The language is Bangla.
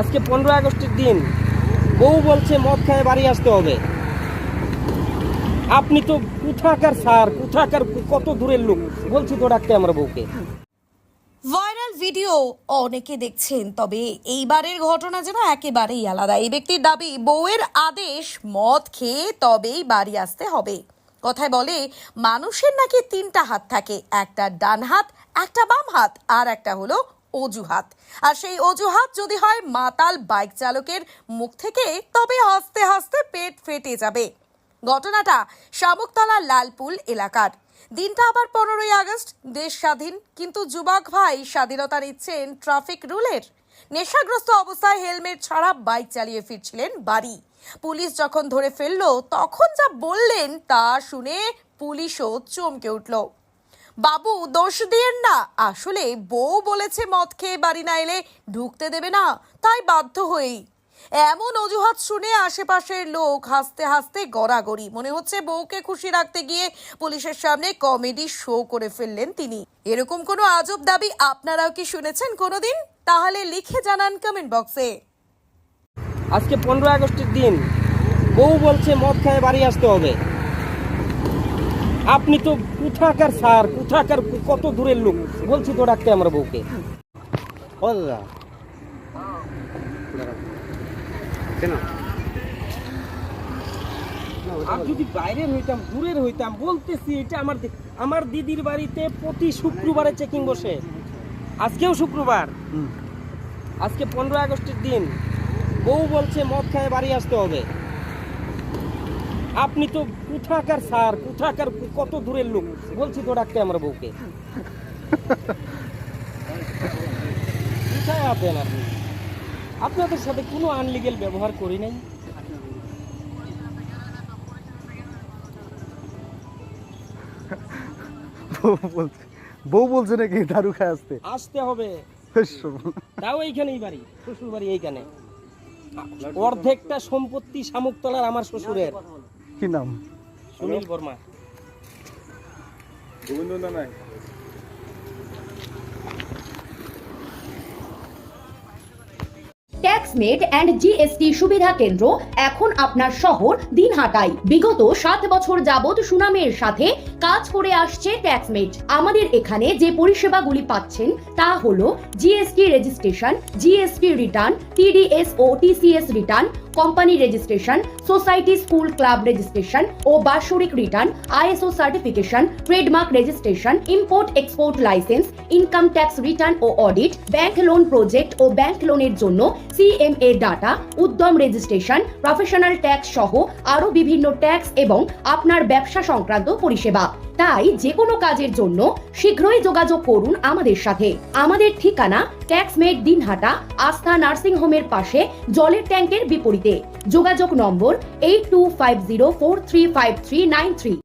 আজকে 15 আগস্টের দিন বউ বলছে মদ খায় বাড়ি আসতে হবে। আপনি তো কোথাকার স্যার, কোথাকার কত দূরের লোক, বলছি তো ডাকতে আমার বউকে। ভাইরাল ভিডিও অনেকে দেখছেন, তবে এইবারের ঘটনা যেন একেবারেই আলাদা। এই ব্যক্তির দাবি, বউয়ের আদেশ মদ খেয়ে তবেই বাড়ি আসতে হবে। কথায় বলে মানুষের নাকি 3টা হাত থাকে, একটা ডান হাত, একটা বাম হাত, আর একটা হলো অজুহাত। আর সেই অজুহাত যদি হয় মাতাল বাইক চালকের মুখ থেকে, তবে হাসতে হাসতে পেট ফেটে যাবে। ঘটনাটা শামুকতলা লালপুল এলাকার। দিনটা আবার 15ই আগস্ট। দেশ স্বাধীন, কিন্তু যুবক ভাই স্বাধীনতা নিচ্ছেন ট্রাফিক রুলের। নেশাগ্রস্ত অবস্থায় হেলমেট ছাড়া বাইক চালিয়ে ফিরছিলেন বাড়ি। পুলিশ যখন ধরে ফেললো, তখন যা বললেন তা শুনে পুলিশও চমকে উঠল। বাবু, দোষ দিয়েন না, আসলে বউ বলেছে মদ খেয়ে বাড়ি না এলে ঢুকতে দেবে না, তাই বাধ্য হয়েই। এমন অজুহাত শুনে আশেপাশের লোক হাসতে হাসতে গড়াগড়ি। মনে হচ্ছে বউকে খুশি রাখতে গিয়ে পুলিশের সামনে কমেডি শো করে ফেললেন তিনি। এরকম কোনো আজব দাবি আপনারাও কি শুনেছেন কোনোদিন? তাহলে লিখে জানান কমেন্ট বক্সে। আজকে 15 আগস্টের দিন বউ বলছে মদ খায় বাড়ি আসতে হবে। আপনি তো কোথাকার স্যার, কোথাকার কত দূরের লোক, বলছি তো ডাকতে আমার বউকে। আর যদি বাইরের হইতাম, দূরের হইতাম, বলতেছি এটা আমার দিদির বাড়িতে প্রতি শুক্রবারে চেকিং বসে। আজকেও শুক্রবার। আজকে 15 আগস্টের দিন বউ বলছে মদ খায় বাড়ি আসতে হবে। আপনি তো কোথাকার স্যার, কোথাকার কত দূরের লোক, বলছি তো ডাকতে আমার বউকে। কোথায় আছেন আপনি? আপনাদের সাথে কোনো আনলিগেল ব্যবহার করি নাই। বউ বলছে নাকি দারু খায় আসতে হবে। তাও এইখানেই বাড়ি, শ্বশুর বাড়ি এইখানে। অর্ধেকটা সম্পত্তি শামুকতলার আমার শ্বশুরের। কি নাম? Sunil Verma. Taxmate and GST সুবিধা কেন্দ্র এখন আপনার শহর দিনহাটায়। বিগত 7 বছর যাবৎ সুনামের সাথে কাজ করে আসছে ট্যাক্সমেট। আমাদের এখানে যে পরিষেবাগুলি পাচ্ছেন তা হলো GST registration, GST return, TDS ও TCS return, company registration, society school club registration ও বাৎসরিক return, ISO certification, trademark registration, import export licence, income tax return ও অডিট, ব্যাংক লোন প্রজেক্ট ও ব্যাংক লোনের জন্য CMA data, Udyam registration, professional tax সহ আরো বিভিন্ন ট্যাক্স এবং আপনার ব্যবসা সংক্রান্ত পরিষেবা। তাই যে কোনো কাজের জন্য শীঘ্রই যোগাযোগ করুন আমাদের সাথে। আমাদের ঠিকানা ট্যাক্সমেট দিনহাটা, আস্থা নার্সিং হোমের পাশে, জলের ট্যাঙ্কের বিপরীতে। যোগাযোগ নম্বর 8250435393।